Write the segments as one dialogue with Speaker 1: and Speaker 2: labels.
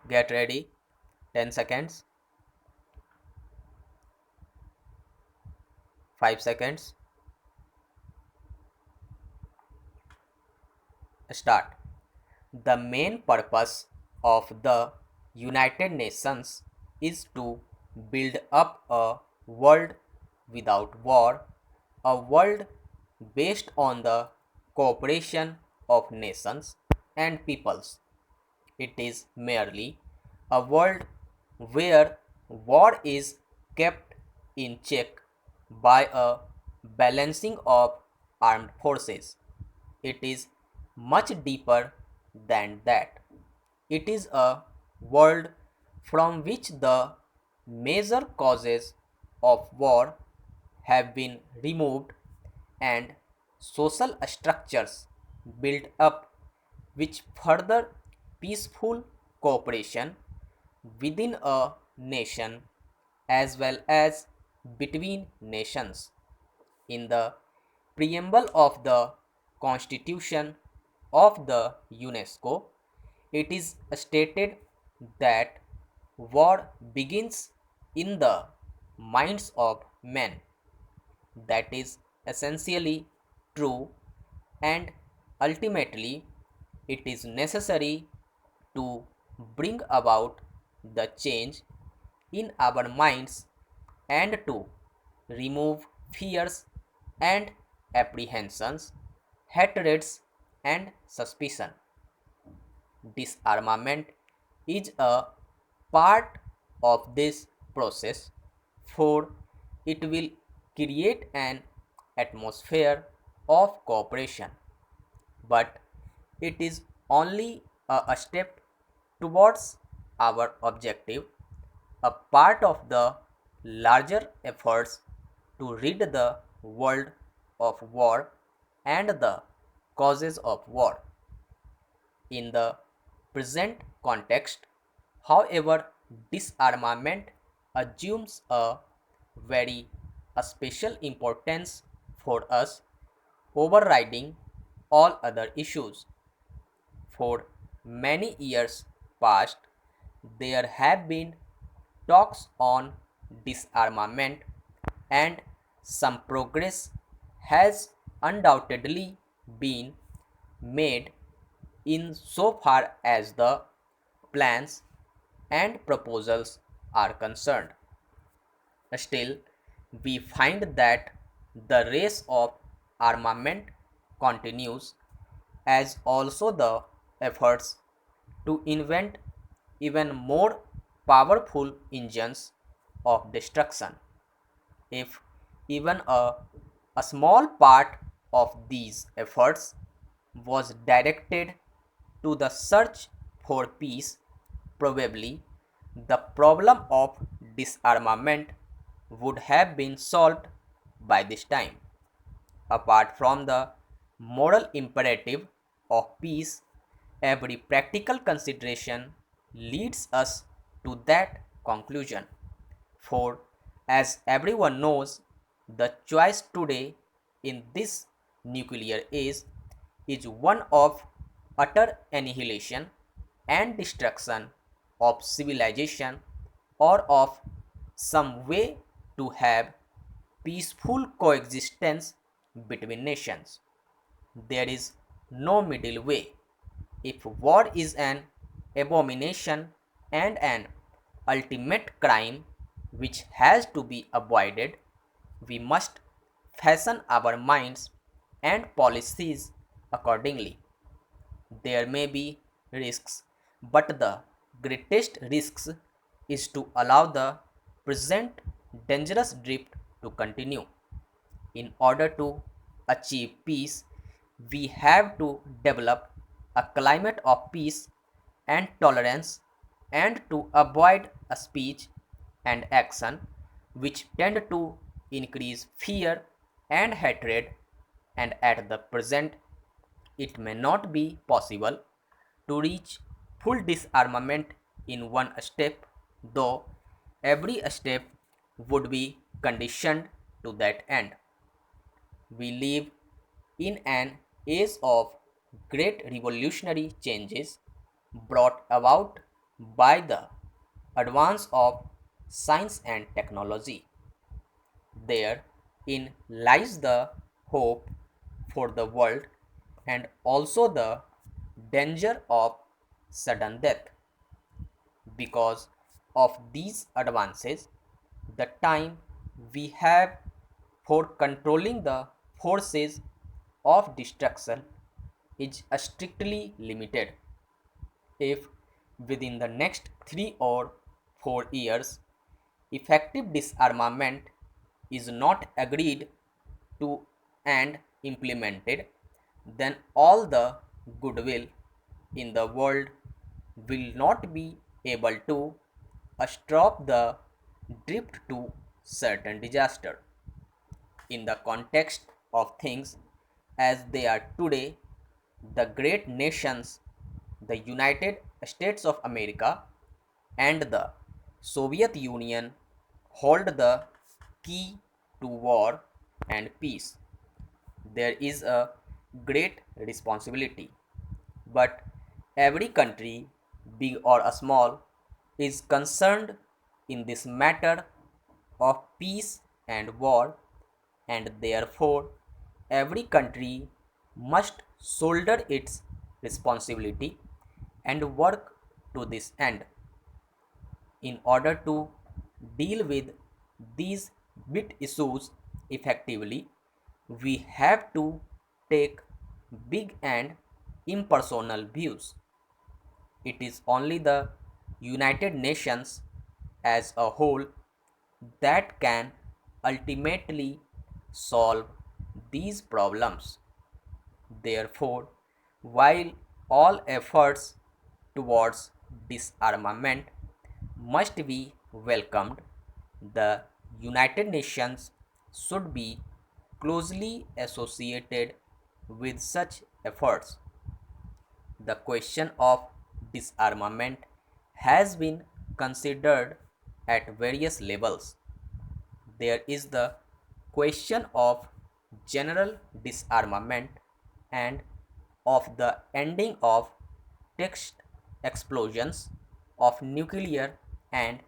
Speaker 1: Get ready. 10 seconds. 5 seconds. Start. The main purpose of the United Nations is to build up a world without war, a world based on the cooperation of nations and peoples. It is merely a world where war is kept in check by a balancing of armed forces. It is much deeper than that. It is a world from which the major causes of war have been removed and social structures built up which further peaceful cooperation within a nation as well as between nations. In the preamble of the Constitution of the UNESCO, it is stated that war begins in the minds of men. That is essentially true, and ultimately it is necessary to bring about the change in our minds and to remove fears and apprehensions, hatreds and suspicion. Disarmament is a part of this process, for it will create an atmosphere of cooperation, but it is only a step towards our objective, a part of the larger efforts to rid the world of war and the causes of war. In the present context, however, disarmament assumes a very special importance for us, overriding all other issues. For many years past, there have been talks on disarmament, and some progress has undoubtedly been made in so far as the plans and proposals are concerned. Still, we find that the race of armament continues, as also the efforts to invent even more powerful engines of destruction. If even a small part of these efforts was directed to the search for peace, probably the problem of disarmament would have been solved by this time. Apart from the moral imperative of peace, every practical consideration leads us to that conclusion. For, as everyone knows, the choice today in this nuclear age is one of utter annihilation and destruction of civilization, or of some way to have peaceful coexistence between nations. There is no middle way. If war is an abomination and an ultimate crime which has to be avoided, we must fashion our minds and policies accordingly. There may be risks, but the greatest risks is to allow the present dangerous drift to continue. In order to achieve peace, we have to develop a climate of peace and tolerance, and to avoid a speech and action which tend to increase fear and hatred. And at the present, it may not be possible to reach full disarmament in one step, though every step would be conditioned to that end. We live in an age of great revolutionary changes brought about by the advance of science and technology. Therein lies the hope for the world and also the danger of sudden death. Because of these advances, the time we have for controlling the forces of destruction is strictly limited. If within the next 3 or 4 years effective disarmament is not agreed to and implemented, then all the goodwill in the world will not be able to stop the drift to certain disaster. In the context of things as they are today, the great nations, the United States of America and the Soviet Union, hold the key to war and peace. There is a great responsibility, but every country, big or small, is concerned in this matter of peace and war, and therefore every country must shoulder its responsibility and work to this end. In order to deal with these bit issues effectively, we have to take big and impersonal views. It is only the United Nations as a whole that can ultimately solve these problems. Therefore, while all efforts towards disarmament must be welcomed, the United Nations should be closely associated with such efforts. The question of disarmament has been considered at various levels. There is the question of general disarmament and of the ending of test explosions of nuclear and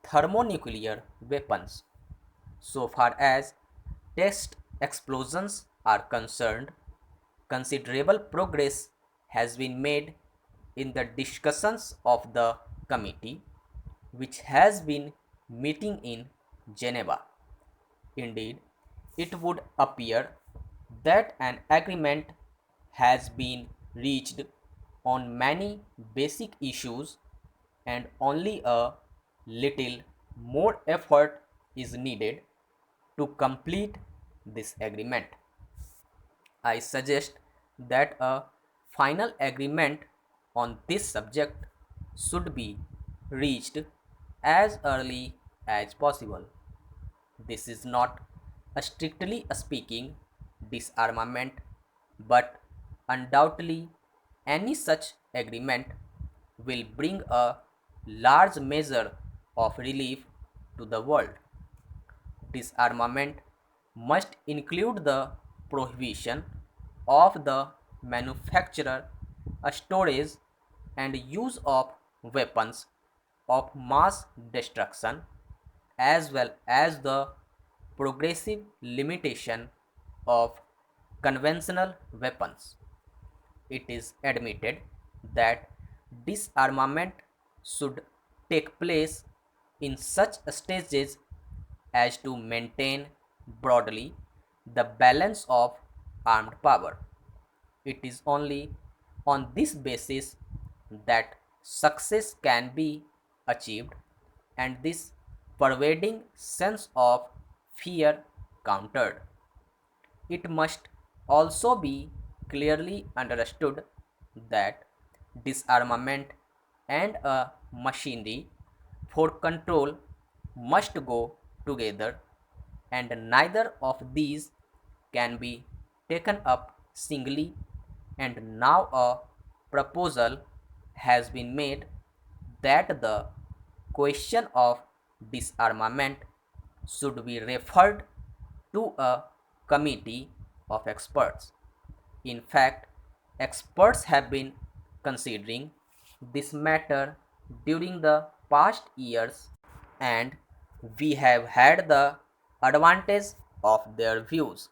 Speaker 1: thermonuclear weapons. So far as test explosions are concerned, considerable progress has been made in the discussions of the committee, which has been meeting in Geneva. Indeed, it would appear that an agreement has been reached on many basic issues and only a little more effort is needed to complete this agreement. I suggest that a final agreement on this subject should be reached as early as possible. This is not a strictly speaking disarmament, but undoubtedly any such agreement will bring a large measure of relief to the world. Disarmament must include the prohibition of the manufacture, storage, and use of weapons of mass destruction, as well as the progressive limitation of conventional weapons. It is admitted that disarmament should take place in such stages as to maintain broadly the balance of armed power. It is only on this basis that success can be achieved and this pervading sense of fear countered. It must also be clearly understood that disarmament and a machinery for control must go together, and neither of these can be taken up singly. And now a proposal has been made that the question of disarmament should be referred to a committee of experts. In fact, experts have been considering this matter during the past years, and we have had the advantage of their views.